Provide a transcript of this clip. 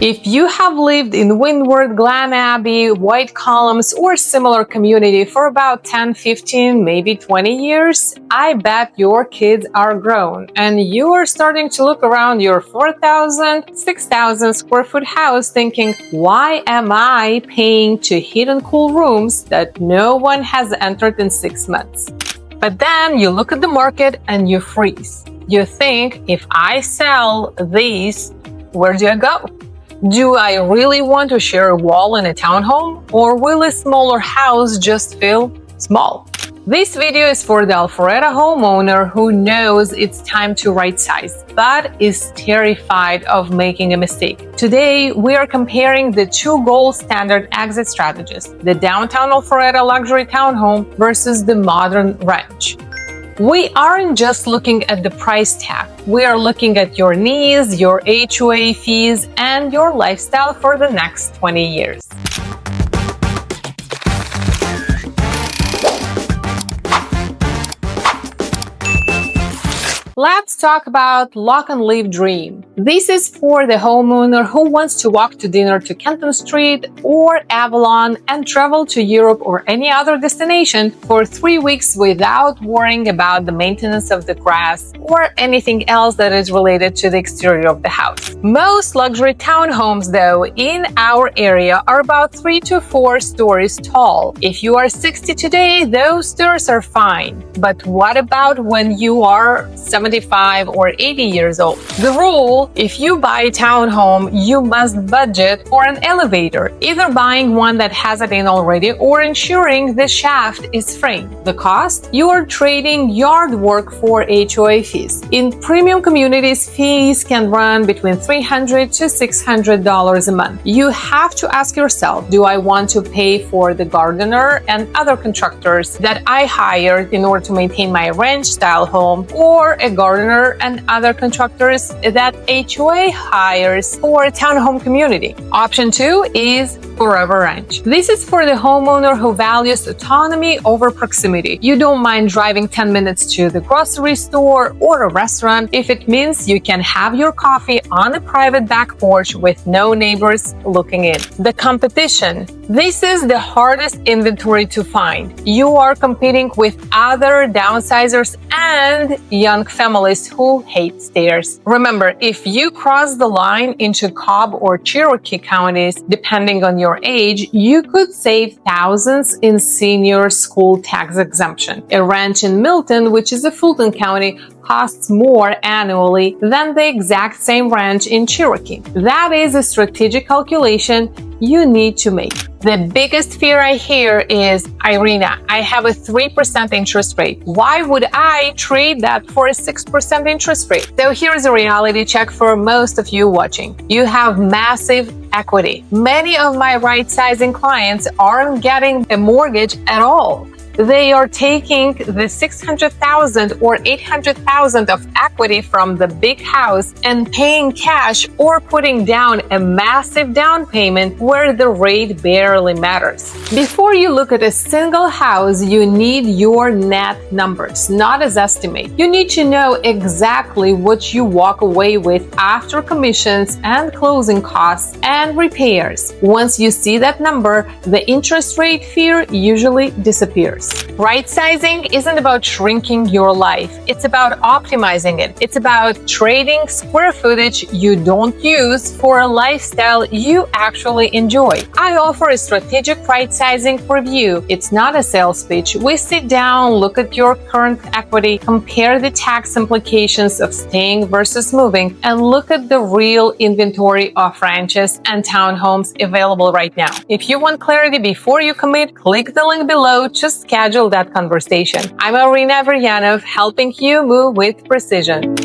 If you have lived in Windward, Glen Abbey, White Columns, or similar community for about 10, 15, maybe 20 years, I bet your kids are grown and you are starting to look around your 4,000, 6,000 square foot house thinking, why am I paying to heat and cool rooms that no one has entered in 6 months? But then you look at the market and you freeze. You think, if I sell these, where do I go? Do I really want to share a wall in a townhome, or will a smaller house just feel small? This video is for the Alpharetta homeowner who knows it's time to right size, but is terrified of making a mistake. Today, we are comparing the two gold standard exit strategies, the Downtown Alpharetta Luxury Townhome versus the modern ranch. We aren't just looking at the price tag. We are looking at your needs, your HOA fees, and your lifestyle for the next 20 years. Let's talk about lock and leave dream. This is for the homeowner who wants to walk to dinner to Kenton Street or Avalon and travel to Europe or any other destination for 3 weeks without worrying about the maintenance of the grass or anything else that is related to the exterior of the house. Most luxury townhomes, though, in our area are about 3 to 4 stories tall. If you are 60 today, those stairs are fine. But what about when you are 75 or 80 years old? The rule, if you buy a townhome, you must budget for an elevator, either buying one that has it in already or ensuring the shaft is framed. The cost? You are trading yard work for HOA fees. In premium communities, fees can run between $300 to $600 a month. You have to ask yourself, do I want to pay for the gardener and other contractors that I hired in order to maintain my ranch-style home, or a gardener and other contractors that HOA hires for a townhome community? Option 2 is Forever Ranch. This is for the homeowner who values autonomy over proximity. You don't mind driving 10 minutes to the grocery store or a restaurant if it means you can have your coffee on a private back porch with no neighbors looking in. The competition. This is the hardest inventory to find. You are competing with other downsizers and young families who hate stairs. Remember, if you cross the line into Cobb or Cherokee counties, depending on your age, you could save thousands in senior school tax exemption. A ranch in Milton, which is a Fulton county, costs more annually than the exact same ranch in Cherokee. That is a strategic calculation you need to make. The biggest fear I hear is, Irina, I have a 3% interest rate. Why would I trade that for a 6% interest rate? So here's a reality check for most of you watching. You have massive equity. Many of my right-sizing clients aren't getting a mortgage at all. They are taking the $600,000 or $800,000 of equity from the big house and paying cash or putting down a massive down payment where the rate barely matters. Before you look at a single house, you need your net numbers, not as estimate. You need to know exactly what you walk away with after commissions and closing costs and repairs. Once you see that number, the interest rate fear usually disappears. Right sizing isn't about shrinking your life. It's about optimizing it. It's about trading square footage you don't use for a lifestyle you actually enjoy. I offer a strategic right sizing review. It's not a sales pitch. We sit down, look at your current equity, compare the tax implications of staying versus moving, and look at the real inventory of ranches and townhomes available right now. If you want clarity before you commit, click the link below to schedule that conversation. I'm Irina Veryanov, helping you move with precision.